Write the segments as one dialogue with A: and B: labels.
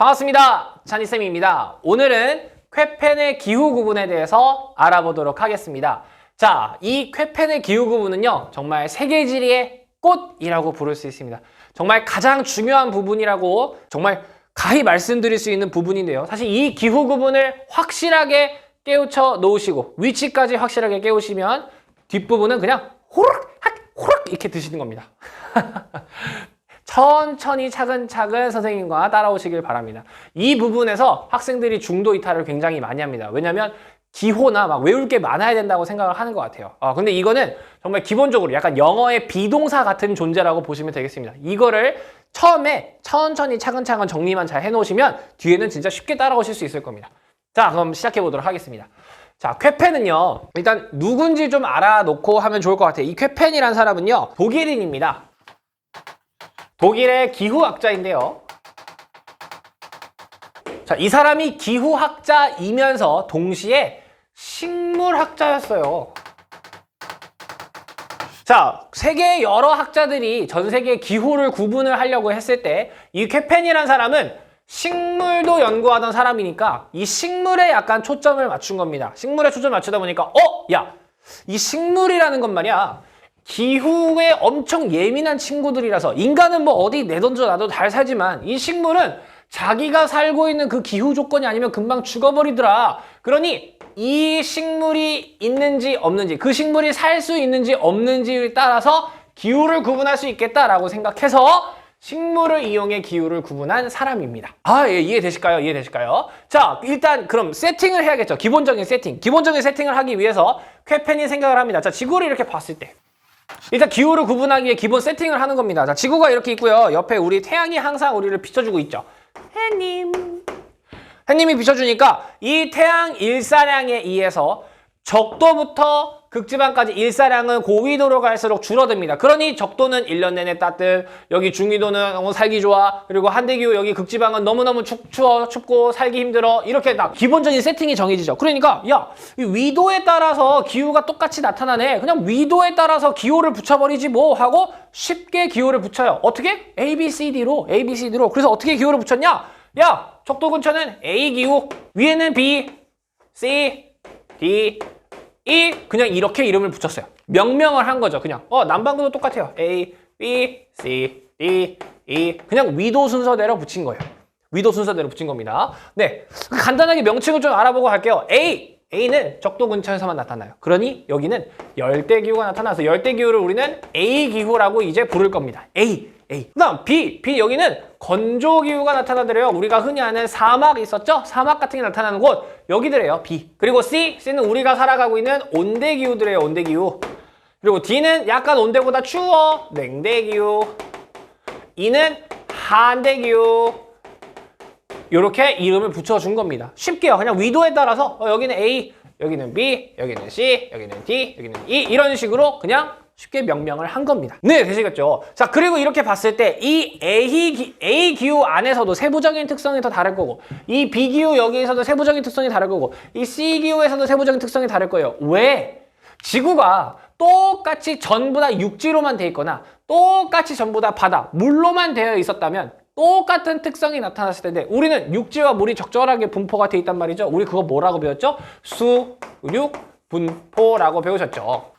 A: 반갑습니다. 찬이쌤입니다. 오늘은 쾌펜의 기후 구분에 대해서 알아보도록 하겠습니다. 자, 이 쾌펜의 기후 구분은요, 정말 세계지리의 꽃이라고 부를 수 있습니다. 정말 가장 중요한 부분이라고 정말 가히 말씀드릴 수 있는 부분인데요. 사실 이 기후 구분을 확실하게 깨우쳐 놓으시고 위치까지 확실하게 깨우시면 뒷부분은 그냥 호락 이렇게 드시는 겁니다. 천천히 차근차근 선생님과 따라오시길 바랍니다. 이 부분에서 학생들이 중도 이탈을 굉장히 많이 합니다. 왜냐면 기호나 막 외울 게 많아야 된다고 생각을 하는 것 같아요. 근데 이거는 정말 기본적으로 약간 영어의 비동사 같은 존재라고 보시면 되겠습니다. 이거를 처음에 천천히 차근차근 정리만 잘 해놓으시면 뒤에는 진짜 쉽게 따라오실 수 있을 겁니다. 자, 그럼 시작해 보도록 하겠습니다. 자, 쾌펜은요, 일단 누군지 좀 알아놓고 하면 좋을 것 같아요. 이 쾌펜이란 사람은요, 독일인입니다. 독일의 기후학자인데요. 자, 이 사람이 기후학자이면서 동시에 식물학자였어요. 자, 세계의 여러 학자들이 전 세계 기후를 구분을 하려고 했을 때 이 쾌펜이란 사람은 식물도 연구하던 사람이니까 이 식물에 약간 초점을 맞춘 겁니다. 식물에 초점을 맞추다 보니까 야, 이 식물이라는 건 말이야, 기후에 엄청 예민한 친구들이라서 인간은 뭐 어디 내던져 놔도 잘 살지만 이 식물은 자기가 살고 있는 그 기후 조건이 아니면 금방 죽어버리더라. 그러니 이 식물이 있는지 없는지, 그 식물이 살 수 있는지 없는지에 따라서 기후를 구분할 수 있겠다라고 생각해서 식물을 이용해 기후를 구분한 사람입니다. 예, 이해되실까요? 자, 일단 그럼 세팅을 해야겠죠. 기본적인 세팅을 하기 위해서 쾌펜이 생각을 합니다. 자, 지구를 이렇게 봤을 때 일단 기후를 구분하기 위해 기본 세팅을 하는 겁니다. 자, 지구가 이렇게 있고요. 옆에 우리 태양이 항상 우리를 비춰주고 있죠. 해님이 비춰주니까 이 태양 일사량에 의해서 적도부터 극지방까지 일사량은 고위도로 갈수록 줄어듭니다. 그러니 적도는 1년 내내 따뜻, 여기 중위도는 살기 좋아, 그리고 한대기후 여기 극지방은 너무너무 춥고 살기 힘들어. 이렇게 딱 기본적인 세팅이 정해지죠. 그러니까 야, 이 위도에 따라서 기후가 똑같이 나타나네. 그냥 위도에 따라서 기호를 붙여버리지 뭐 하고 쉽게 기호를 붙여요. 어떻게? ABCD로. 그래서 어떻게 기호를 붙였냐? 야, 적도 근처는 A 기후, 위에는 B, C, D, E, 그냥 이렇게 이름을 붙였어요. 명명을 한 거죠. 그냥 남반구도 똑같아요. A, B, C, D, E, 그냥 위도 순서대로 붙인 거예요. 위도 순서대로 붙인 겁니다. 네, 간단하게 명칭을 좀 알아보고 갈게요. A는 적도 근처에서만 나타나요. 그러니 여기는 열대기후가 나타나서 열대기후를 우리는 A기후라고 이제 부를 겁니다. A. 그다음 B 여기는 건조기후가 나타나더래요. 우리가 흔히 아는 사막 있었죠? 사막 같은 게 나타나는 곳, 여기들이에요. B. 그리고 C는 우리가 살아가고 있는 온대기후들이에요. 온대기후. 그리고 D는 약간 온대보다 추워, 냉대기후. E는 한대기후. 이렇게 이름을 붙여준 겁니다. 쉽게요. 그냥 위도에 따라서 여기는 A, 여기는 B, 여기는 C, 여기는 D, 여기는 E, 이런 식으로 그냥 쉽게 명명을 한 겁니다. 네, 되시겠죠? 자, 그리고 이렇게 봤을 때 이 A 기후 안에서도 세부적인 특성이 더 다를 거고, 이 B 기후 여기에서도 세부적인 특성이 다를 거고, 이 C 기후에서도 세부적인 특성이 다를 거예요. 왜? 지구가 똑같이 전부 다 육지로만 돼 있거나 똑같이 전부 다 바다, 물로만 되어 있었다면 똑같은 특성이 나타났을 텐데 우리는 육지와 물이 적절하게 분포가 돼 있단 말이죠. 우리 그거 뭐라고 배웠죠? 수륙 분포라고 배우셨죠.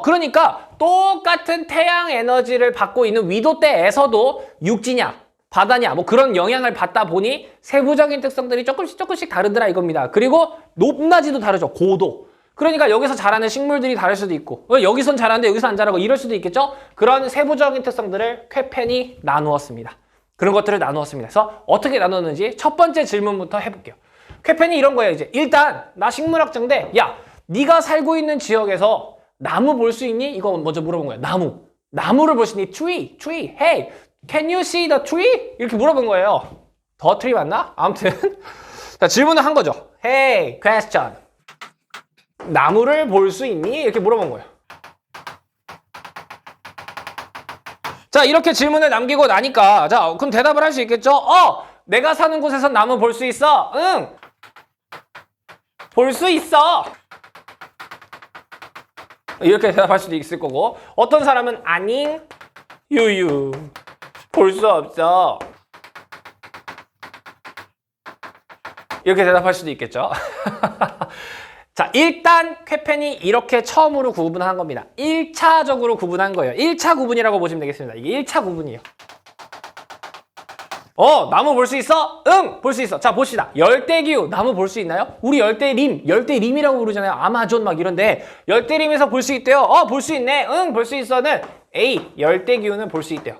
A: 그러니까 똑같은 태양 에너지를 받고 있는 위도대에서도 육지냐 바다냐 뭐 그런 영향을 받다 보니 세부적인 특성들이 조금씩 다르더라 이겁니다. 그리고 높낮이도 다르죠. 고도. 그러니까 여기서 자라는 식물들이 다를 수도 있고, 여기선 자라는데 여기서 안 자라고 이럴 수도 있겠죠? 그런 세부적인 특성들을 쾌펜이 나누었습니다. 그런 것들을 나누었습니다. 그래서 어떻게 나누었는지 첫 번째 질문부터 해볼게요. 쾌펜이 이런 거예요. 이제 일단 나 식물학자인데, 야, 네가 살고 있는 지역에서 나무 볼 수 있니? 이거 먼저 물어본 거예요. 나무를 볼 수 있니? Tree. Hey, can you see the tree? 이렇게 물어본 거예요. The tree 맞나? 아무튼 자, 질문을 한 거죠. Hey, question. 나무를 볼 수 있니? 이렇게 물어본 거예요. 자, 이렇게 질문을 남기고 나니까, 자, 그럼 대답을 할 수 있겠죠? 내가 사는 곳에서 나무 볼 수 있어? 응. 볼 수 있어. 이렇게 대답할 수도 있을 거고, 어떤 사람은 아니, 유유, 볼 수 없어. 이렇게 대답할 수도 있겠죠. 자, 일단 쾌펜이 이렇게 처음으로 구분한 겁니다. 1차적으로 구분한 거예요. 1차 구분이라고 보시면 되겠습니다. 이게 1차 구분이에요. 나무 볼 수 있어? 응! 볼 수 있어. 자, 봅시다. 열대기후, 나무 볼 수 있나요? 우리 열대림이라고 부르잖아요. 아마존 막 이런데. 열대림에서 볼 수 있대요. 볼 수 있네. 응, 볼 수 있어는 A, 열대기후는 볼 수 있대요.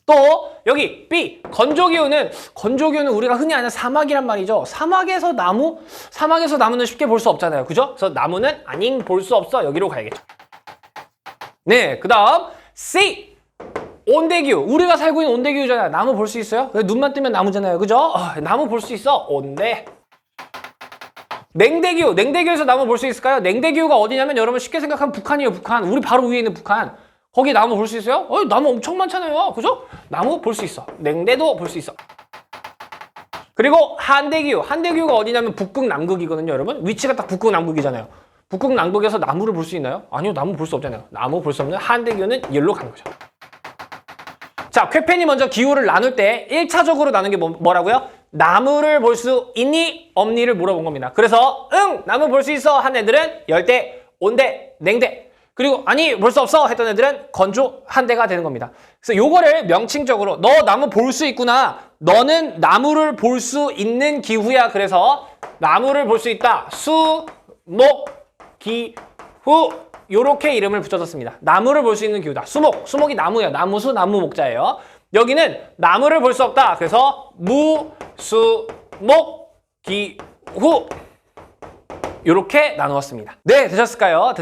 A: 또 여기 B, 건조기후는 우리가 흔히 아는 사막이란 말이죠. 사막에서 나무는 쉽게 볼 수 없잖아요. 그죠? 그래서 나무는 아닌 볼 수 없어. 여기로 가야겠죠. 네, 그 다음 C, 온대기후. 우리가 살고 있는 온대기후잖아요. 나무 볼 수 있어요? 눈만 뜨면 나무잖아요. 그죠? 나무 볼 수 있어. 온대. 냉대기후에서 나무 볼 수 있을까요? 냉대기후가 어디냐면 여러분 쉽게 생각하면 북한이에요. 북한. 우리 바로 위에 있는 북한. 거기 나무 볼 수 있어요? 나무 엄청 많잖아요. 그죠? 나무 볼 수 있어. 냉대도 볼 수 있어. 그리고 한대기후가 어디냐면 북극, 남극이거든요. 여러분. 위치가 딱 북극, 남극이잖아요. 북극, 남극에서 나무를 볼 수 있나요? 아니요. 나무 볼 수 없잖아요. 나무 볼 수 없는 한대기후는 여기로 가는 거죠. 자, 쾌펜이 먼저 기후를 나눌 때 1차적으로 나눈 게 뭐라고요? 나무를 볼 수 있니? 없니를 물어본 겁니다. 그래서 응! 나무 볼 수 있어! 한 애들은 열대, 온대, 냉대. 그리고 아니 볼 수 없어! 했던 애들은 건조, 한대가 되는 겁니다. 그래서 요거를 명칭적으로 너 나무 볼 수 있구나. 너는 나무를 볼 수 있는 기후야. 그래서 나무를 볼 수 있다. 수, 목, 기, 후. 요렇게 이름을 붙여줬습니다. 나무를 볼 수 있는 기후다. 수목이 나무예요. 나무수, 나무목자예요. 여기는 나무를 볼 수 없다. 그래서 무, 수, 목, 기, 후. 요렇게 나누었습니다. 네, 되셨을까요?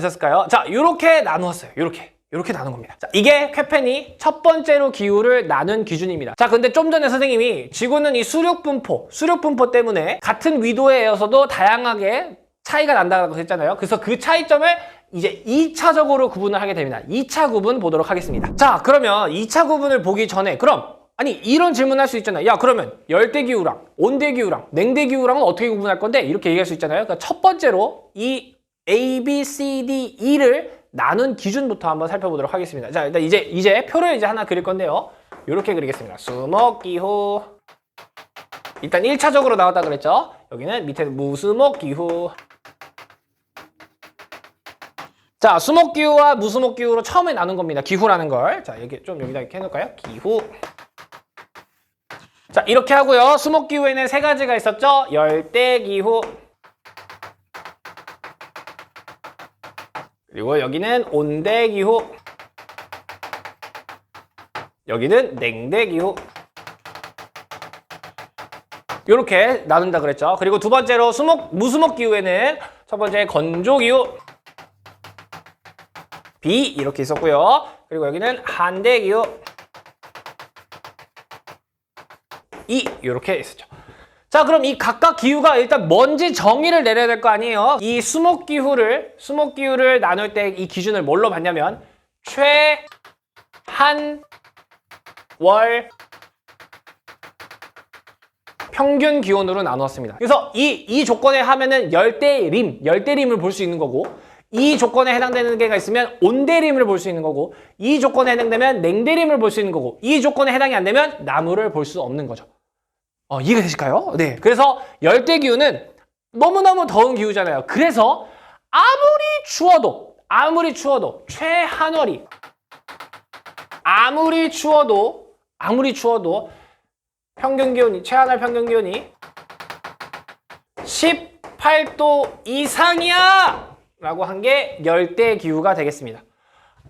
A: 자, 요렇게 나누었어요. 요렇게 나눈 겁니다. 자, 이게 쾌펜이 첫 번째로 기후를 나눈 기준입니다. 자, 근데 좀 전에 선생님이 지구는 이 수륙분포 때문에 같은 위도에서도 다양하게 차이가 난다고 했잖아요. 그래서 그 차이점을 이제 2차적으로 구분을 하게 됩니다. 2차 구분 보도록 하겠습니다. 자, 그러면 2차 구분을 보기 전에 아니 이런 질문 할 수 있잖아요. 야, 그러면 열대기후랑 온대기후랑 냉대기후랑은 어떻게 구분할 건데? 이렇게 얘기할 수 있잖아요. 그러니까 첫 번째로 이 A, B, C, D, E를 나눈 기준부터 한번 살펴보도록 하겠습니다. 자, 일단 이제 표를 이제 하나 그릴 건데요. 이렇게 그리겠습니다. 수목기후. 일단 1차적으로 나왔다 그랬죠. 여기는 밑에 무수목기후. 자, 수목기후와 무수목기후로 처음에 나눈 겁니다. 기후라는 걸. 자, 여기다 이렇게 해놓을까요? 기후. 자, 이렇게 하고요. 수목기후에는 세 가지가 있었죠. 열대기후. 그리고 여기는 온대기후. 여기는 냉대기후. 이렇게 나눈다 그랬죠. 그리고 두 번째로 무수목기후에는 첫 번째 건조기후. B 이렇게 있었고요. 그리고 여기는 한대기후. E 이렇게 있었죠. 자, 그럼 이 각각 기후가 일단 뭔지 정의를 내려야 될 거 아니에요. 이 수목기후를 나눌 때 이 기준을 뭘로 봤냐면 최한 월 평균 기온으로 나누었습니다. 그래서 이 조건에 하면은 열대림을 볼 수 있는 거고, 이 조건에 해당되는 게가 있으면 온대림을 볼 수 있는 거고, 이 조건에 해당되면 냉대림을 볼 수 있는 거고, 이 조건에 해당이 안 되면 나무를 볼 수 없는 거죠. 이해가 되실까요? 네. 그래서 열대기후는 너무너무 더운 기후잖아요. 그래서 아무리 추워도 최한월이 최한월 평균 기온이 18도 이상이야! 라고 한 게 열대기후가 되겠습니다.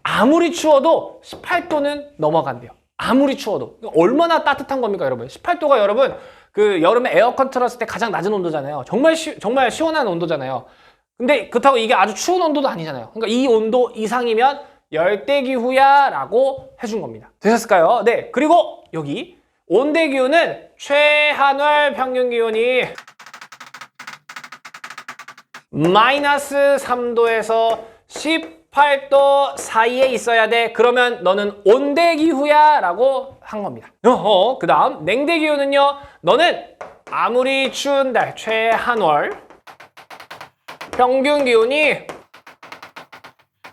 A: 아무리 추워도 18도는 넘어간대요. 아무리 추워도. 얼마나 따뜻한 겁니까, 여러분? 18도가 여러분, 그 여름에 에어컨 틀었을 때 가장 낮은 온도잖아요. 정말 시원한 온도잖아요. 근데 그렇다고 이게 아주 추운 온도도 아니잖아요. 그러니까 이 온도 이상이면 열대기후야 라고 해준 겁니다. 되셨을까요? 네. 그리고 여기 온대기후는 최한월 평균 기온이 마이너스 3도에서 18도 사이에 있어야 돼. 그러면 너는 온대기후야 라고 한 겁니다. 그 다음 냉대기후는요. 너는 아무리 추운 달 최한월 평균 기온이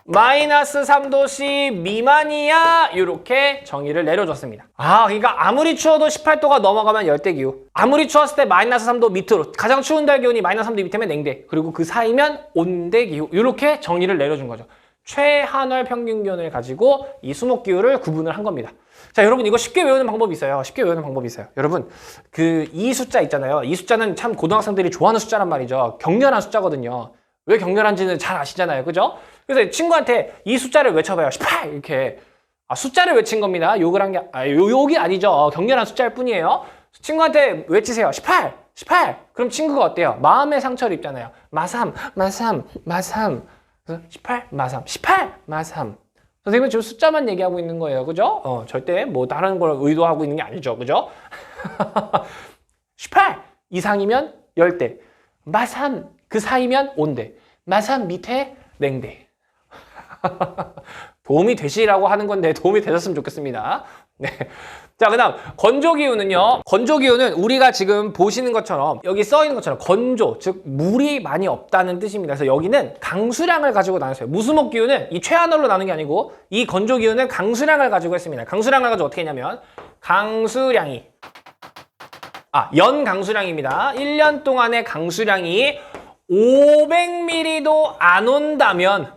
A: 마이너스 3도씨 미만이야. 이렇게 정의를 내려줬습니다. 그러니까 아무리 추워도 18도가 넘어가면 열대기후. 아무리 추웠을 때 마이너스 3도 밑으로, 가장 추운 달 기온이 마이너스 3도 밑이면 냉대. 그리고 그 사이면 온대기후. 이렇게 정의를 내려준 거죠. 최한월 평균 기온을 가지고 이 수목기후를 구분을 한 겁니다. 자, 여러분 이거 쉽게 외우는 방법이 있어요. 쉽게 외우는 방법이 있어요. 여러분 이 숫자 있잖아요. 이 숫자는 참 고등학생들이 좋아하는 숫자란 말이죠. 격렬한 숫자거든요. 왜 격렬한지는 잘 아시잖아요. 그죠? 그래서 친구한테 이 숫자를 외쳐봐요. 18! 이렇게. 숫자를 외친 겁니다. 욕을 한 게, 욕이 아니죠. 격렬한 숫자일 뿐이에요. 친구한테 외치세요. 18! 18! 그럼 친구가 어때요? 마음의 상처를 입잖아요. 마삼, 마삼, 마삼. 그래서 18, 마삼, 18, 마삼. 선생님은 지금 숫자만 얘기하고 있는 거예요. 그죠? 절대 뭐 다른 걸 의도하고 있는 게 아니죠. 그죠? 18 이상이면 열대. 마삼 그 사이면 온대. 마삼 밑에 냉대. 도움이 되시라고 하는 건데 도움이 되셨으면 좋겠습니다. 네. 자, 그 다음 건조기후는요. 건조기후는 우리가 지금 보시는 것처럼 여기 써 있는 것처럼 건조, 즉 물이 많이 없다는 뜻입니다. 그래서 여기는 강수량을 가지고 나눴어요. 무수목기후는 이 최하늘로 나눈 게 아니고 이 건조기후는 강수량을 가지고 했습니다. 강수량을 가지고 어떻게 했냐면 강수량이 연 강수량입니다. 1년 동안의 강수량이 500ml도 안 온다면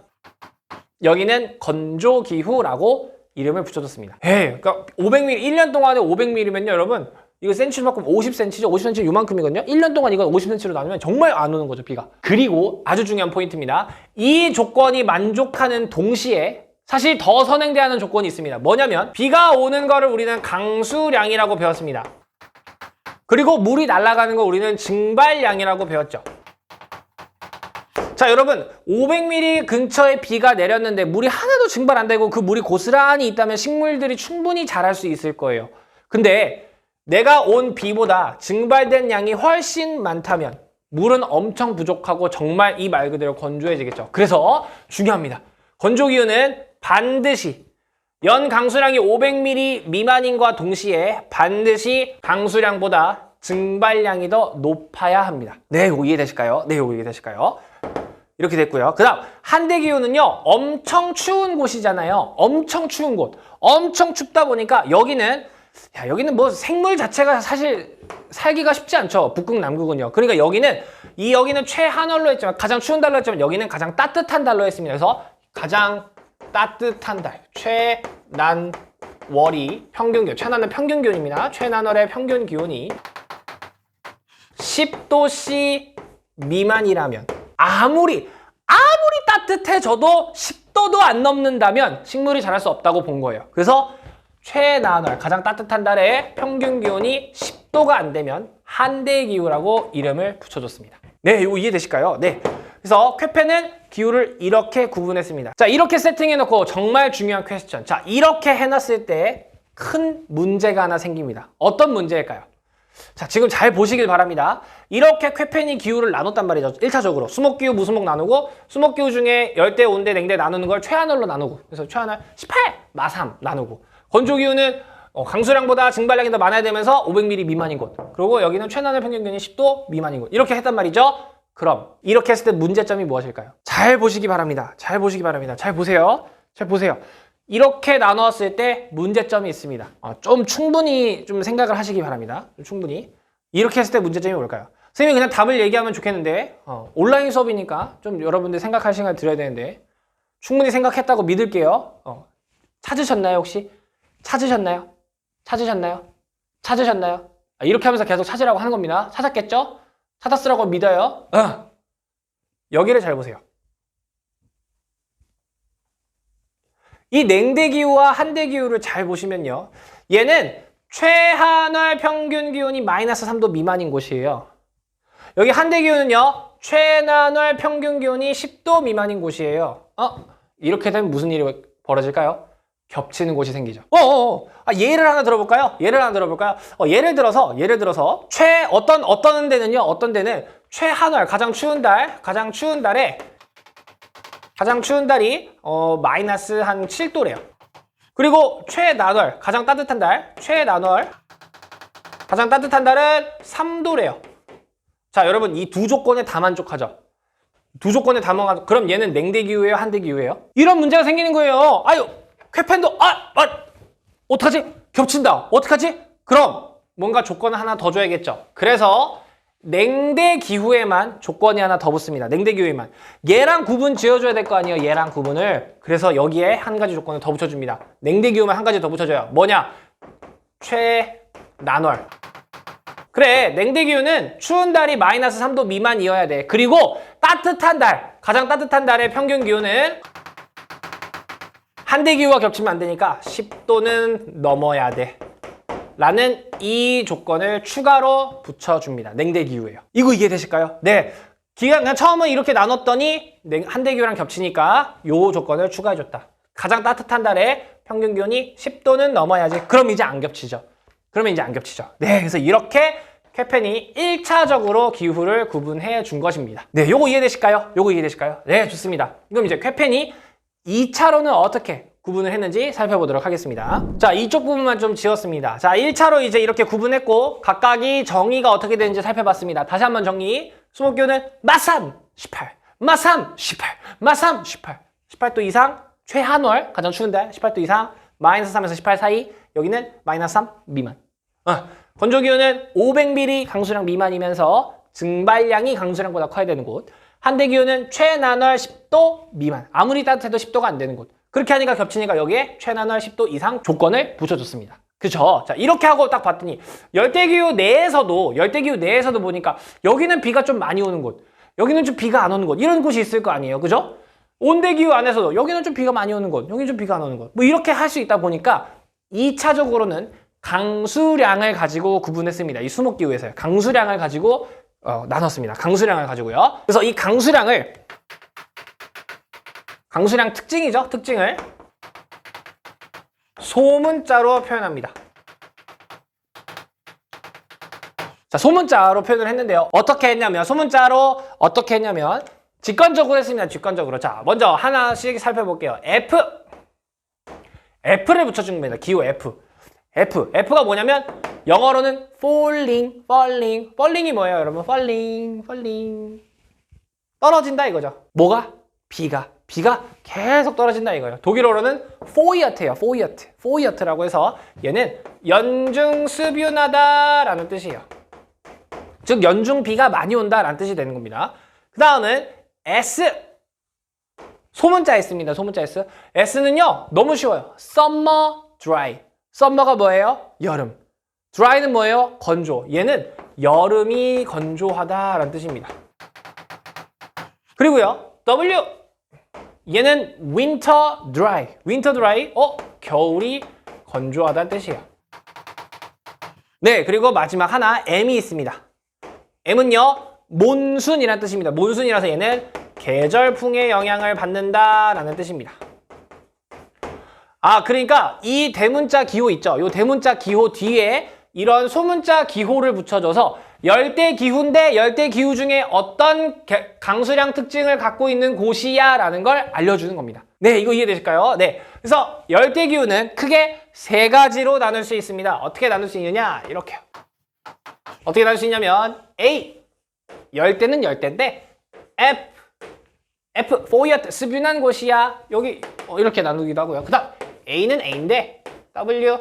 A: 여기는 건조기후라고 이름을 붙여줬습니다. 그러니까 500ml, 1년 동안에 500ml면요, 여러분, 이거 센치로 바꾸면 50cm죠? 50cm 요만큼이거든요? 1년 동안 이건 50cm로 나누면 정말 안 오는 거죠, 비가. 그리고 아주 중요한 포인트입니다. 이 조건이 만족하는 동시에 사실 더 선행돼야 조건이 있습니다. 뭐냐면 비가 오는 거를 우리는 강수량이라고 배웠습니다. 그리고 물이 날아가는 거 우리는 증발량이라고 배웠죠. 자, 여러분 500ml 근처에 비가 내렸는데 물이 하나도 증발 안 되고 그 물이 고스란히 있다면 식물들이 충분히 자랄 수 있을 거예요. 근데 내가 온 비보다 증발된 양이 훨씬 많다면 물은 엄청 부족하고 정말 이 말 그대로 건조해지겠죠. 그래서 중요합니다. 건조기후는 반드시 연 강수량이 500ml 미만인과 동시에 반드시 강수량보다 증발량이 더 높아야 합니다. 네, 이거 이해되실까요? 네, 이거 이해되실까요? 이렇게 됐고요. 그 다음 한대기후는요. 엄청 추운 곳이잖아요. 엄청 추운 곳. 엄청 춥다 보니까 여기는 뭐 생물 자체가 사실 살기가 쉽지 않죠. 북극 남극은요. 그러니까 여기는 최한월로 했지만 가장 추운 달로 했지만 여기는 가장 따뜻한 달로 했습니다. 그래서 가장 따뜻한 달 최난월이 평균기온, 최난월 평균기온입니다. 최난월의 평균 기온이 10도씨 미만이라면 아무리 따뜻해져도 10도도 안 넘는다면 식물이 자랄 수 없다고 본 거예요. 그래서 최난월, 가장 따뜻한 달의 평균 기온이 10도가 안 되면 한대기후라고 이름을 붙여줬습니다. 네, 이거 이해되실까요? 네. 그래서 쾌페는 기후를 이렇게 구분했습니다. 자, 이렇게 세팅해놓고 정말 중요한 퀘스천. 자, 이렇게 해놨을 때 큰 문제가 하나 생깁니다. 어떤 문제일까요? 자, 지금 잘 보시길 바랍니다. 이렇게 쾌펜이 기후를 나눴단 말이죠. 1차적으로 수목기후, 무수목 나누고 수목기후 중에 열대, 온대, 냉대 나누는 걸 최한월로 나누고 그래서 최한월 18, 마삼 나누고 건조기후는 강수량보다 증발량이 더 많아야 되면서 500ml 미만인 곳 그리고 여기는 최난월 평균기온이 10도 미만인 곳 이렇게 했단 말이죠. 그럼 이렇게 했을 때 문제점이 무엇일까요? 잘 보시기 바랍니다. 잘 보시기 바랍니다. 잘 보세요. 잘 보세요. 이렇게 나누었을 때 문제점이 있습니다. 좀 충분히 좀 생각을 하시기 바랍니다. 충분히. 이렇게 했을 때 문제점이 뭘까요? 선생님이 그냥 답을 얘기하면 좋겠는데 온라인 수업이니까 좀 여러분들 생각할 시간을 드려야 되는데 충분히 생각했다고 믿을게요. 찾으셨나요 혹시? 찾으셨나요? 찾으셨나요? 찾으셨나요? 이렇게 하면서 계속 찾으라고 하는 겁니다. 찾았겠죠? 찾았으라고 믿어요. 여기를 잘 보세요. 이 냉대기후와 한대기후를 잘 보시면요. 얘는 최한월 평균 기온이 마이너스 3도 미만인 곳이에요. 여기 한대기후는요. 최난월 평균 기온이 10도 미만인 곳이에요. 이렇게 되면 무슨 일이 벌어질까요? 겹치는 곳이 생기죠. 예를 하나 들어볼까요? 예를 들어서 어떤 데는 최한월 가장 추운 달이 마이너스 한 7도래요. 그리고 최난월 가장 따뜻한 달 가장 따뜻한 달은 3도래요. 자, 여러분 이 두 조건에 다 만족하죠. 두 조건에 다 먹어. 그럼 얘는 냉대 기후예요, 한대 기후예요? 이런 문제가 생기는 거예요. 아유, 쾌펜도 어떡하지? 겹친다. 어떡하지? 그럼 뭔가 조건을 하나 더 줘야겠죠. 그래서 냉대 기후에만 조건이 하나 더 붙습니다. 냉대 기후에만. 얘랑 구분 지어줘야 될 거 아니에요. 얘랑 구분을. 그래서 여기에 한 가지 조건을 더 붙여줍니다. 냉대 기후만 한 가지 더 붙여줘요. 뭐냐? 최난월. 그래, 냉대 기후는 추운 달이 마이너스 3도 미만이어야 돼. 그리고 따뜻한 달, 가장 따뜻한 달의 평균 기온은 한대 기후와 겹치면 안 되니까 10도는 넘어야 돼. 라는 이 조건을 추가로 붙여줍니다. 냉대 기후예요. 이거 이해되실까요? 네. 그냥 처음은 이렇게 나눴더니 한대 기후랑 겹치니까 요 조건을 추가해줬다. 가장 따뜻한 달의 평균 기온이 10도는 넘어야지. 그럼 이제 안 겹치죠. 그러면 이제 안 겹치죠. 네, 그래서 이렇게 쾌펜이 1차적으로 기후를 구분해 준 것입니다. 네, 요거 이해되실까요? 요거 이해되실까요? 네, 좋습니다. 그럼 이제 쾌펜이 2차로는 어떻게 구분을 했는지 살펴보도록 하겠습니다. 자, 이쪽 부분만 좀 지웠습니다. 자, 1차로 이제 이렇게 구분했고 각각이 정의가 어떻게 되는지 살펴봤습니다. 다시 한번 정의. 수목기온은 마삼 18, 마삼 18, 마삼 18. 18도 이상 최한월, 가장 추운데 18도 이상 마이너스 3에서 18 사이. 여기는 마이너스 3 미만. 건조기온은 500ml 강수량 미만이면서 증발량이 강수량보다 커야 되는 곳. 한대 기온은 최난월 10도 미만. 아무리 따뜻해도 10도가 안 되는 곳. 그렇게 하니까 겹치니까 여기에 최난월 10도 이상 조건을 붙여줬습니다. 그쵸? 자, 이렇게 하고 딱 봤더니 열대기후 내에서도 보니까 여기는 비가 좀 많이 오는 곳, 여기는 좀 비가 안 오는 곳, 이런 곳이 있을 거 아니에요. 그죠? 온대기후 안에서도 여기는 좀 비가 많이 오는 곳, 여기는 좀 비가 안 오는 곳. 뭐 이렇게 할 수 있다 보니까 2차적으로는 강수량을 가지고 구분했습니다. 이 수목기후에서요. 강수량을 가지고 나눴습니다. 강수량을 가지고요. 그래서 이 강수량 특징이죠. 특징을 소문자로 표현합니다. 자, 소문자로 표현을 했는데요. 어떻게 했냐면 직관적으로 했습니다. 직관적으로. 자, 먼저 하나씩 살펴볼게요. F를 붙여준 겁니다. 기호 F가 뭐냐면 영어로는 falling이 뭐예요, 여러분? falling 떨어진다 이거죠. 뭐가? 비가 계속 떨어진다 이거예요. 독일어로는 포이어트예요. 포이어트라고 해서 얘는 연중수뷸하다라는 뜻이에요. 즉 연중 비가 많이 온다라는 뜻이 되는 겁니다. 그 다음은 S, 소문자 S입니다. 소문자 S. S는요 너무 쉬워요. summer dry. summer가 뭐예요? 여름. dry는 뭐예요? 건조. 얘는 여름이 건조하다라는 뜻입니다. 그리고요 W, 얘는 winter dry. 겨울이 건조하다는 뜻이에요. 네, 그리고 마지막 하나 M이 있습니다. M은요 몬순이라는 뜻입니다. 몬순이라서 얘는 계절풍의 영향을 받는다라는 뜻입니다. 그러니까 이 대문자 기호 있죠. 이 대문자 기호 뒤에 이런 소문자 기호를 붙여줘서 열대기후인데 열대기후 중에 어떤 강수량 특징을 갖고 있는 곳이야 라는 걸 알려주는 겁니다. 네, 이거 이해되실까요? 네, 그래서 열대기후는 크게 세 가지로 나눌 수 있습니다. 어떻게 나눌 수 있느냐? 이렇게요. 어떻게 나눌 수 있냐면 A, 열대는 열대인데 F, 포이어트, 스뷸한 곳이야. 여기 이렇게 나누기도 하고요. 그 다음 A는 A인데 W,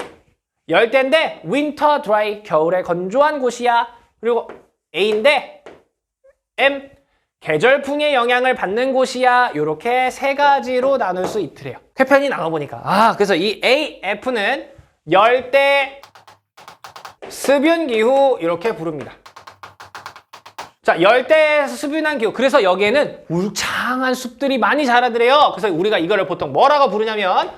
A: 열대인데 winter dry, 겨울에 건조한 곳이야. 그리고 A인데 M, 계절풍의 영향을 받는 곳이야. 이렇게 세 가지로 나눌 수 있더래요. 쾌편이 나눠보니까. 그래서 이 A, F는 열대 수뷸기후 이렇게 부릅니다. 자, 열대에서 수뷸한 기후. 그래서 여기에는 울창한 숲들이 많이 자라더래요. 그래서 우리가 이거를 보통 뭐라고 부르냐면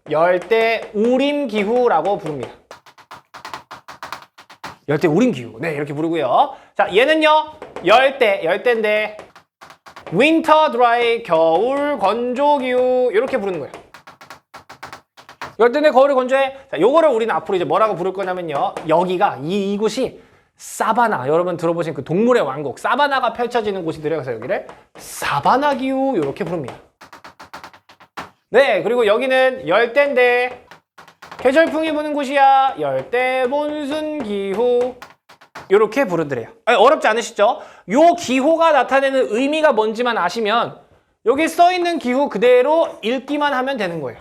A: 열대 우림기후라고 부릅니다. 열대 우림기후. 네, 이렇게 부르고요. 자, 얘는요 열대인데 winter dry, 겨울 건조기후 이렇게 부르는 거예요. 열대인데 겨울이 건조해. 자, 요거를 우리는 앞으로 이제 뭐라고 부를 거냐면요, 여기가 이곳이 사바나, 여러분 들어보신 그 동물의 왕국 사바나가 펼쳐지는 곳이더래요. 그래서 여기를 사바나 기후 이렇게 부릅니다. 네, 그리고 여기는 열대인데 계절풍이 부는 곳이야. 열대 몬순 기후. 이렇게 부르더래요. 어렵지 않으시죠? 요 기호가 나타내는 의미가 뭔지만 아시면 여기 써있는 기호 그대로 읽기만 하면 되는 거예요.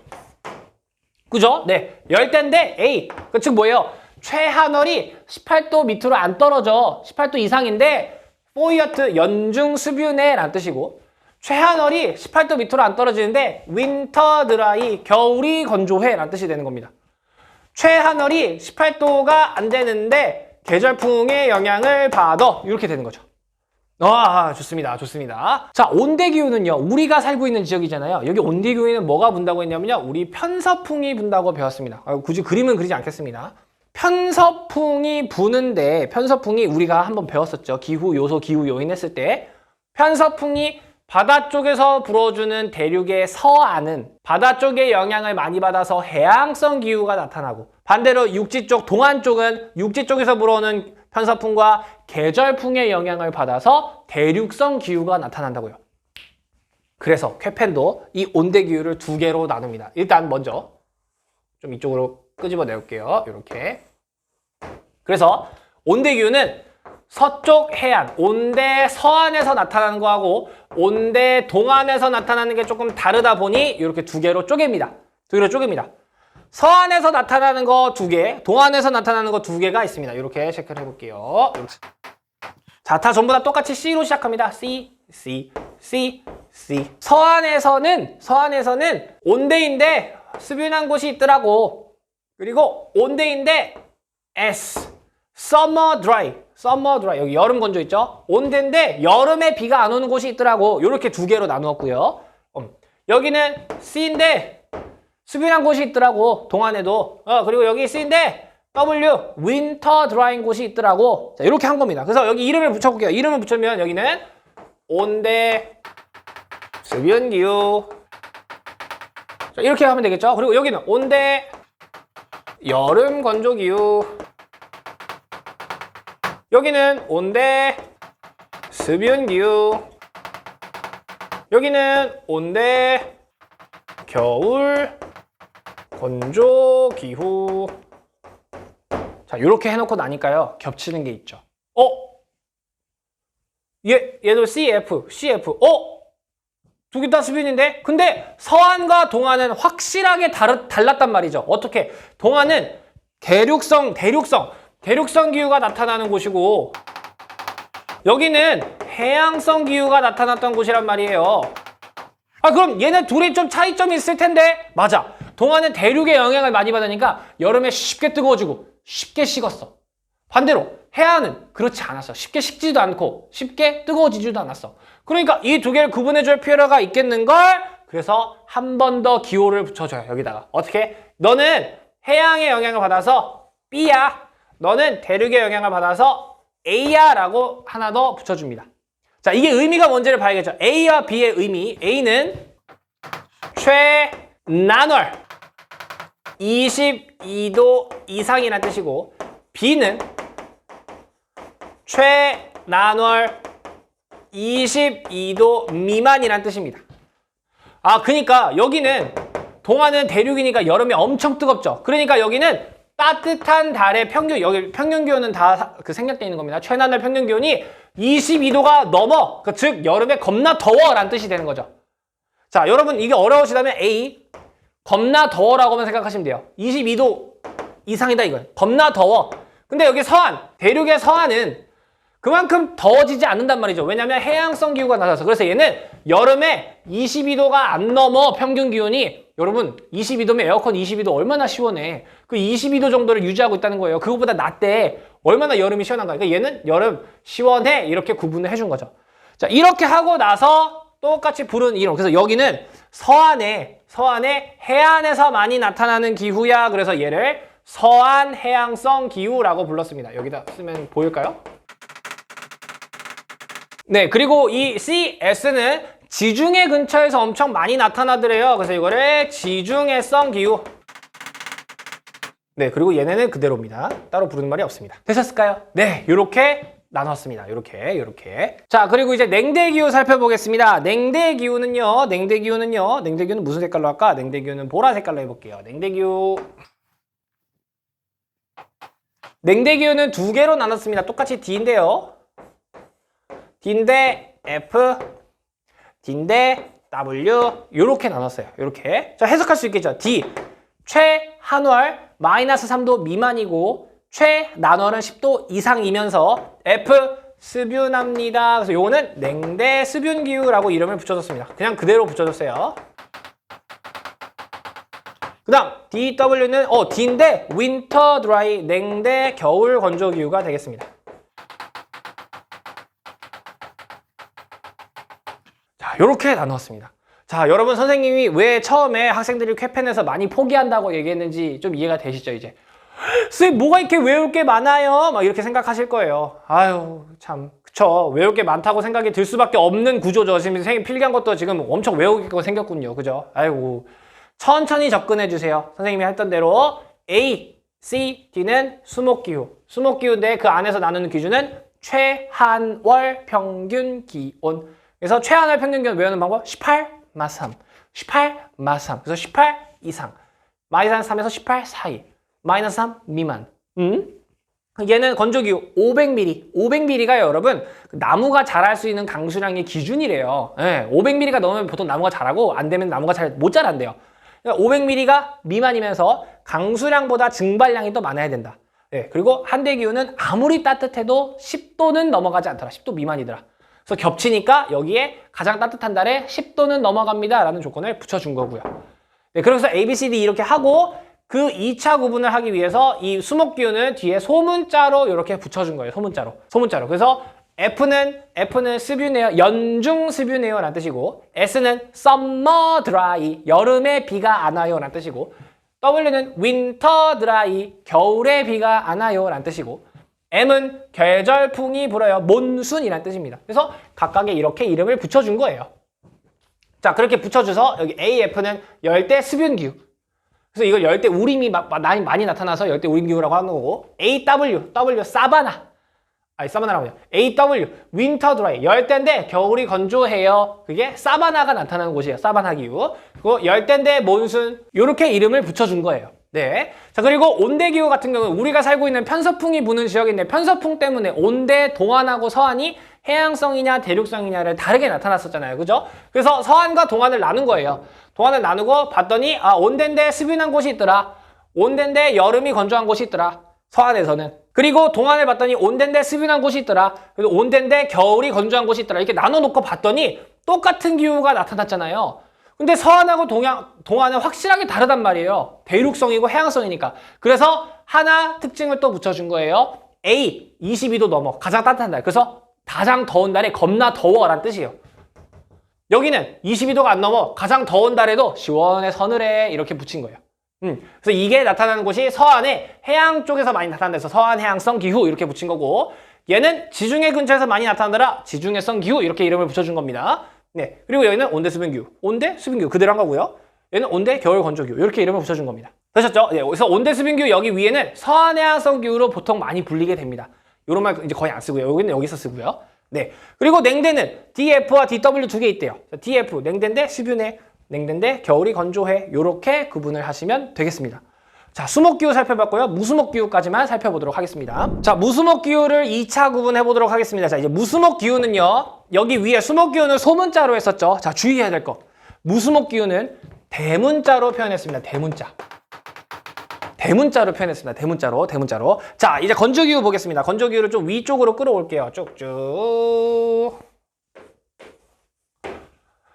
A: 그죠? 네. 열대인데 A. 그 즉 뭐예요? 최하늘이 18도 밑으로 안 떨어져. 18도 이상인데 포이어트 연중 수뷰네라는 뜻이고 최하늘이 18도 밑으로 안 떨어지는데 윈터 드라이 겨울이 건조해라는 뜻이 되는 겁니다. 최하늘이 18도가 안 되는데 계절풍의 영향을 받아 이렇게 되는 거죠. 좋습니다. 좋습니다. 자, 온대기후는요. 우리가 살고 있는 지역이잖아요. 여기 온대기후에는 뭐가 분다고 했냐면요. 우리 편서풍이 분다고 배웠습니다. 굳이 그림은 그리지 않겠습니다. 편서풍이 부는데 편서풍이 우리가 한번 배웠었죠. 기후 요소, 기후 요인 했을 때 편서풍이 바다 쪽에서 불어주는 대륙의 서안은 바다 쪽의 영향을 많이 받아서 해양성 기후가 나타나고 반대로 육지 쪽, 동안 쪽은 육지 쪽에서 불어오는 편서풍과 계절풍의 영향을 받아서 대륙성 기후가 나타난다고요. 그래서 쾌펜도 이 온대기후를 두 개로 나눕니다. 일단 먼저 좀 이쪽으로 끄집어 내올게요. 이렇게. 그래서 온대기후는 서쪽 해안, 온대 서안에서 나타나는 거하고 온대 동안에서 나타나는 게 조금 다르다 보니 이렇게 두 개로 쪼갭니다. 두 개로 쪼갭니다. 서안에서 나타나는 거 두 개, 동안에서 나타나는 거 두 개가 있습니다. 이렇게 체크를 해볼게요. 자, 다 전부 다 똑같이 C로 시작합니다. C, C, C, C. 서안에서는 온대인데 수변한 곳이 있더라고. 그리고 온대인데 S, Summer Dry. 여기 여름 건조 있죠? 온대인데 여름에 비가 안 오는 곳이 있더라고. 이렇게 두 개로 나누었고요. 여기는 C인데 수변한 곳이 있더라고. 동안에도. 그리고 여기 C인데 W, Winter Dry인 곳이 있더라고. 자, 이렇게 한 겁니다. 그래서 여기 이름을 붙여볼게요. 이름을 붙이면 여기는 온대 수변기후. 자, 이렇게 하면 되겠죠? 그리고 여기는 온대 여름 건조기후. 여기는 온대 수변기후. 여기는 온대 겨울 건조기후. 자, 이렇게 해놓고 나니까요. 겹치는 게 있죠. 얘도 CF. 두 개 다 수변인데? 근데 서안과 동안은 확실하게 달랐단 말이죠. 어떻게? 동안은 대륙성 기후가 나타나는 곳이고 여기는 해양성 기후가 나타났던 곳이란 말이에요. 그럼 얘네 둘이 좀 차이점이 있을 텐데? 맞아. 동안은 대륙의 영향을 많이 받으니까 여름에 쉽게 뜨거워지고 쉽게 식었어. 반대로 해안은 그렇지 않았어. 쉽게 식지도 않고 쉽게 뜨거워지지도 않았어. 그러니까 이 두 개를 구분해줄 필요가 있겠는걸? 그래서 한 번 더 기호를 붙여줘요. 여기다가. 어떻게? 너는 해양의 영향을 받아서 B야. 너는 대륙의 영향을 받아서 A야 라고 하나 더 붙여줍니다. 자, 이게 의미가 뭔지를 봐야겠죠. A와 B의 의미. A는 최난월 22도 이상이라는 뜻이고 B는 최난월 22도 미만이라는 뜻입니다. 그러니까 여기는 동안은 대륙이니까 여름에 엄청 뜨겁죠. 그러니까 여기는 따뜻한 달의 평균, 여기 평균 기온은 다 생략되어 있는 겁니다. 최난월 평균 기온이 22도가 넘어. 즉 여름에 겁나 더워라는 뜻이 되는 거죠. 자, 여러분 이게 어려우시다면 A 겁나 더워라고만 생각하시면 돼요. 22도 이상이다 이거예요. 겁나 더워. 근데 여기 서안, 대륙의 서안은 그만큼 더워지지 않는단 말이죠. 왜냐하면 해양성 기후가 낮아서. 그래서 얘는 여름에 22도가 안 넘어 평균 기온이. 여러분 22도면 에어컨 22도 얼마나 시원해. 그 22도 정도를 유지하고 있다는 거예요. 그거보다 낮대. 얼마나 여름이 시원한가. 그러니까 얘는 여름 시원해 이렇게 구분을 해준 거죠. 자, 이렇게 하고 나서 똑같이 부른 이름. 그래서 여기는 서안에 해안에서 많이 나타나는 기후야. 그래서 얘를 서안 해양성 기후라고 불렀습니다. 여기다 쓰면 보일까요? 네, 그리고 이 CS는 지중해 근처에서 엄청 많이 나타나더래요. 그래서 이거를 지중해성 기후. 네, 그리고 얘네는 그대로입니다. 따로 부르는 말이 없습니다. 되셨을까요? 네, 요렇게 나눴습니다. 요렇게. 자, 그리고 이제 냉대기후 살펴보겠습니다. 냉대기후는 무슨 색깔로 할까? 냉대기후는 보라 색깔로 해볼게요. 냉대기후. 냉대 기후는 두 개로 나눴습니다. 똑같이 D인데요. D인데 F, D인데 W 이렇게 나눴어요. 이렇게. 자, 해석할 수 있겠죠. D 최한월 마이너스 3도 미만이고 최난월은 10도 이상이면서 F 습윤합니다. 그래서 요거는 냉대 습윤 기후라고 이름을 붙여줬습니다. 그냥 그대로 붙여줬어요. 그 다음 DW는 D인데 윈터 드라이 냉대 겨울 건조 기후가 되겠습니다. 자, 요렇게 나누었습니다. 자, 여러분 선생님이 왜 처음에 학생들이 쾌펜에서 많이 포기한다고 얘기했는지 좀 이해가 되시죠, 이제? 선생님, 뭐가 이렇게 외울 게 많아요? 막 이렇게 생각하실 거예요. 아유, 참. 그쵸. 외울 게 많다고 생각이 들 수밖에 없는 구조죠. 지금 선생님 필기한 것도 지금 엄청 외우게 생겼군요. 그죠? 아이고. 천천히 접근해 주세요. 선생님이 했던 대로 A, C, D는 수목기후. 수목기후인데 그 안에서 나누는 기준은 최한월 평균 기온. 그래서 최한월 평균 기온 외우는 방법 18 마스 3. 18 마스 3. 그래서 18 이상. 마이너스 3에서 18 사이. 마이너스 3 미만. 얘는 건조기후 500ml. 500ml가 여러분 나무가 자랄 수 있는 강수량의 기준이래요. 네, 500ml가 넘으면 보통 나무가 자라고 안 되면 나무가 잘 못 자란대요. 500ml가 미만이면서 강수량보다 증발량이 더 많아야 된다. 네, 그리고 한대 기후는 아무리 따뜻해도 10도는 넘어가지 않더라. 10도 미만이더라. 그래서 겹치니까 여기에 가장 따뜻한 달에 10도는 넘어갑니다. 라는 조건을 붙여준 거고요. 네, 그래서 A, B, C, D 이렇게 하고 그 2차 구분을 하기 위해서 이 수목기후는 뒤에 소문자로 이렇게 붙여준 거예요. 소문자로. 그래서 F는 습유네요. 연중 습유네요. 라는 뜻이고 S는 summer dry. 여름에 비가 안 와요. 라는 뜻이고 W는 winter dry. 겨울에 비가 안 와요. 라는 뜻이고 M은 계절풍이 불어요. 몬순이라는 뜻입니다. 그래서 각각의 이렇게 이름을 붙여준 거예요. 자, 그렇게 붙여줘서 여기 AF는 열대 습윤기후. 그래서 이걸 열대 우림이 많이 나타나서 열대 우림기후라고 하는 거고 W 사바나라고 해요. AW 윈터 드라이 열대인데 겨울이 건조해요. 그게 사바나가 나타나는 곳이에요. 사바나 기후. 그리고 열대인데 몬순 이렇게 이름을 붙여준 거예요. 네. 자, 그리고 온대 기후 같은 경우는 우리가 살고 있는 편서풍이 부는 지역인데 편서풍 때문에 온대 동안하고 서안이 해양성이냐 대륙성이냐를 다르게 나타났었잖아요. 그죠? 그래서 서안과 동안을 나눈 거예요. 동안을 나누고 봤더니 온대인데 습윤한 곳이 있더라. 온대인데 여름이 건조한 곳이 있더라. 서안에서는. 그리고 동안을 봤더니 온대인데 습윤한 곳이 있더라. 그리고 온대인데 겨울이 건조한 곳이 있더라. 이렇게 나눠놓고 봤더니 똑같은 기후가 나타났잖아요. 근데 서안하고 동안은 확실하게 다르단 말이에요. 대륙성이고 해양성이니까. 그래서 하나 특징을 또 붙여준 거예요. A, 22도 넘어. 가장 따뜻한 달. 그래서 가장 더운 달에 겁나 더워라는 뜻이에요. 여기는 22도가 안 넘어. 가장 더운 달에도 시원해 서늘해. 이렇게 붙인 거예요. 그래서 이게 나타나는 곳이 서안의 해양 쪽에서 많이 나타난다서 서안 해양성 기후 이렇게 붙인 거고 얘는 지중해 근처에서 많이 나타나더라. 지중해성 기후 이렇게 이름을 붙여준 겁니다. 네, 그리고 여기는 온대 수변기후, 온대 수변기후 그대로 한 거고요. 얘는 온대 겨울 건조기후 이렇게 이름을 붙여준 겁니다. 되셨죠? 네, 그래서 온대 수변기후 여기 위에는 서안해양성 기후로 보통 많이 불리게 됩니다. 이런 말 이제 거의 안 쓰고요. 여기는 여기서 쓰고요. 네, 그리고 냉대는 DF와 DW 두 개 있대요. DF 냉대인데 수변해, 냉대인데 겨울이 건조해 이렇게 구분을 하시면 되겠습니다. 자, 수목기후 살펴봤고요. 무수목기후까지만 살펴보도록 하겠습니다. 자, 무수목기후를 2차 구분해보도록 하겠습니다. 자, 이제 무수목기후는요. 여기 위에 수목기후는 소문자로 했었죠. 자, 주의해야 될 거. 무수목기후는 대문자로 표현했습니다. 대문자로 표현했습니다. 대문자로. 자, 이제 건조기후 보겠습니다. 건조기후를 좀 위쪽으로 끌어올게요. 쭉쭉.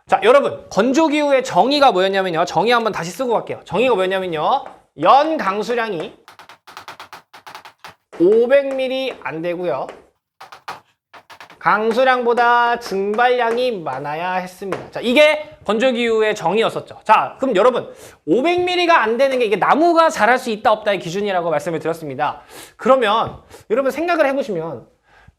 A: 자, 여러분. 건조기후의 정의가 뭐였냐면요. 정의 한번 다시 쓰고 갈게요. 정의가 뭐였냐면요. 연 강수량이 500ml 안 되고요. 강수량보다 증발량이 많아야 했습니다. 자, 이게 건조기후의 정의였었죠. 자, 그럼 여러분 500ml가 안 되는 게 이게 나무가 자랄 수 있다 없다의 기준이라고 말씀을 드렸습니다. 그러면 여러분 생각을 해보시면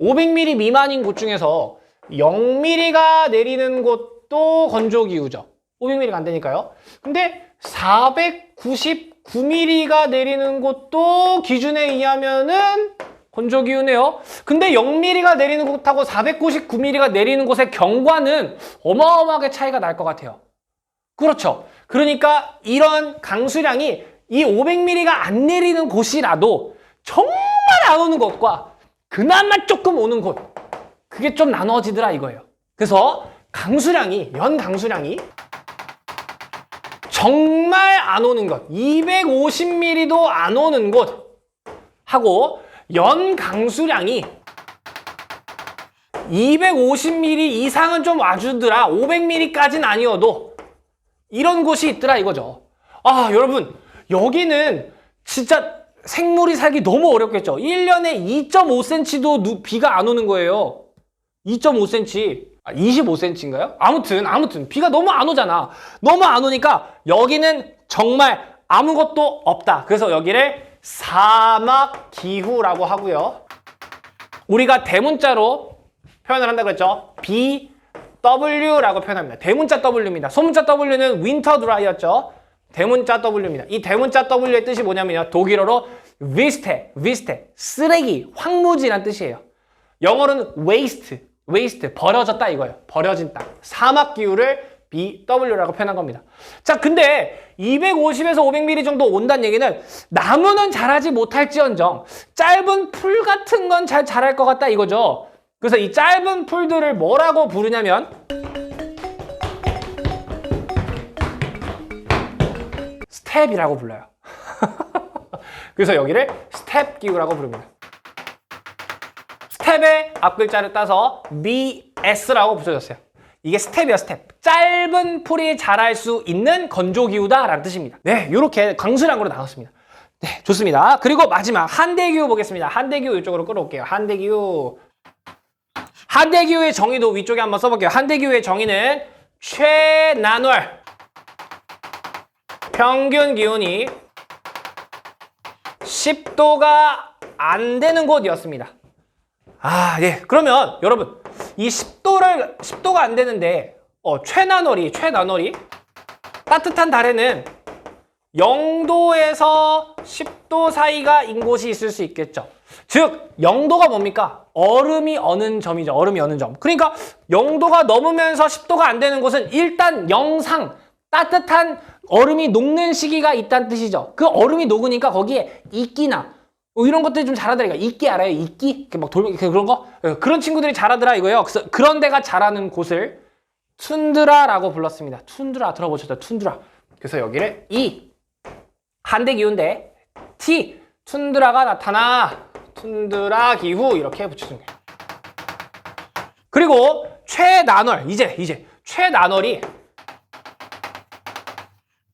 A: 500ml 미만인 곳 중에서 0ml가 내리는 곳도 건조기후죠. 500ml가 안 되니까요. 근데 499ml가 내리는 곳도 기준에 의하면은 건조기후네요. 근데 0ml가 내리는 곳하고 499ml가 내리는 곳의 경과는 어마어마하게 차이가 날 것 같아요. 그렇죠. 그러니까 이런 강수량이 이 500ml가 안 내리는 곳이라도 정말 안 오는 곳과 그나마 조금 오는 곳, 그게 좀 나눠지더라 이거예요. 그래서 강수량이, 연 강수량이 정말 안 오는 것, 250ml도 안 오는 곳 하고 연 강수량이 250ml 이상은 좀 와주더라, 500ml까지는 아니어도 이런 곳이 있더라 이거죠. 아, 여러분, 여기는 진짜 생물이 살기 너무 어렵겠죠. 1년에 2.5cm도 비가 안 오는 거예요. 2.5cm, 25cm인가요? 아무튼 비가 너무 안 오잖아. 너무 안 오니까 여기는 정말 아무것도 없다. 그래서 여기를 사막기후라고 하고요. 우리가 대문자로 표현을 한다고 그랬죠. BW라고 표현합니다. 대문자 W입니다. 소문자 W는 윈터 드라이였죠. 대문자 W입니다. 이 대문자 W의 뜻이 뭐냐면요. 독일어로 위스테, 쓰레기, 황무지란 뜻이에요. 영어로는 waste, 버려졌다 이거예요. 버려진 땅. 사막기후를 BW라고 표현한 겁니다. 자, 근데 250에서 500ml 정도 온다는 얘기는 나무는 자라지 못할지언정 짧은 풀 같은 건 잘 자랄 것 같다 이거죠. 그래서 이 짧은 풀들을 뭐라고 부르냐면 스텝이라고 불러요. 그래서 여기를 스텝 기후라고 부릅니다. 스텝의 앞글자를 따서 BS라고 붙여줬어요. 이게 스텝이야, 스텝. 짧은 풀이 자랄 수 있는 건조기후다 라는 뜻입니다. 네, 이렇게 강수량으로 나눴습니다. 네, 좋습니다. 그리고 마지막 한대기후 보겠습니다. 한대기후 이쪽으로 끌어올게요. 한대기후의 정의도 위쪽에 한번 써볼게요. 한대기후의 정의는 최난월 평균 기온이 10도가 안 되는 곳이었습니다. 아, 예. 그러면 여러분, 이 10도가 안 되는데 최난월이 따뜻한 달에는 0도에서 10도 사이가인 곳이 있을 수 있겠죠. 즉 0도가 뭡니까? 얼음이 어는 점이죠. 얼음이 어는 점. 그러니까 0도가 넘으면서 10도가 안 되는 곳은 일단 영상, 따뜻한 얼음이 녹는 시기가 있다는 뜻이죠. 그 얼음이 녹으니까 거기에 이끼나 이런 것들이 좀 자라더라. 이끼 알아요? 이끼? 이렇게 막 그런 거? 그런 친구들이 자라더라 이거예요. 그래서 그런 데가 자라는 곳을 툰드라라고 불렀습니다. 툰드라 들어보셨죠? 툰드라. 그래서 여기를 이 한대기후인데 T 툰드라가 나타나 툰드라 기후 이렇게 붙여준 거예요. 그리고 최난월 이제 최난월이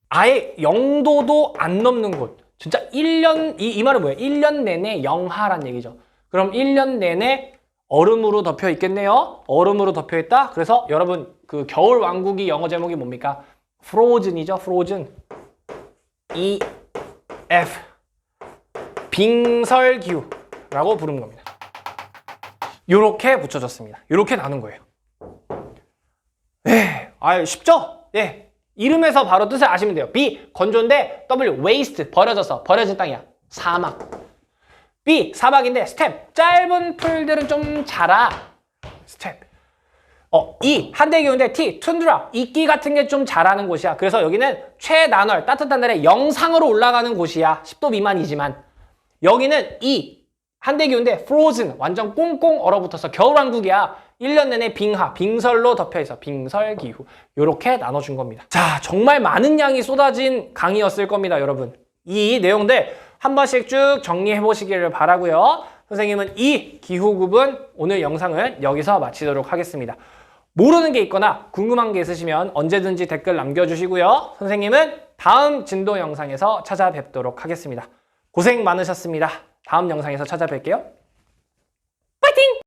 A: 아예 0도도 안 넘는 곳. 진짜 1년, 이 말은 뭐예요? 1년 내내 영하란 얘기죠. 그럼 1년 내내 얼음으로 덮여 있겠네요. 얼음으로 덮여 있다. 그래서 여러분 그 겨울 왕국이 영어 제목이 뭡니까? Frozen이죠. Frozen. EF. 빙설기후라고 부르는 겁니다. 요렇게 붙여졌습니다. 요렇게 나눈 거예요. 네, 쉽죠? 네. 이름에서 바로 뜻을 아시면 돼요. B, 건조인데 W, waste, 버려진 땅이야. 사막. B, 사막인데 스텝, 짧은 풀들은 좀 자라. 스텝. E, 한대기후인데 T, 툰드라, 이끼 같은 게 좀 자라는 곳이야. 그래서 여기는 최난월, 따뜻한 날에 영상으로 올라가는 곳이야. 10도 미만이지만. 여기는 E, 한대기후인데 frozen, 완전 꽁꽁 얼어붙어서 겨울왕국이야. 1년 내내 빙설로 덮여있어. 빙설기후. 이렇게 나눠준 겁니다. 자, 정말 많은 양이 쏟아진 강의였을 겁니다, 여러분. 이 내용들 한 번씩 쭉 정리해 보시기를 바라고요. 선생님은 이 기후급은 오늘 영상을 여기서 마치도록 하겠습니다. 모르는 게 있거나 궁금한 게 있으시면 언제든지 댓글 남겨주시고요. 선생님은 다음 진도 영상에서 찾아뵙도록 하겠습니다. 고생 많으셨습니다. 다음 영상에서 찾아뵐게요.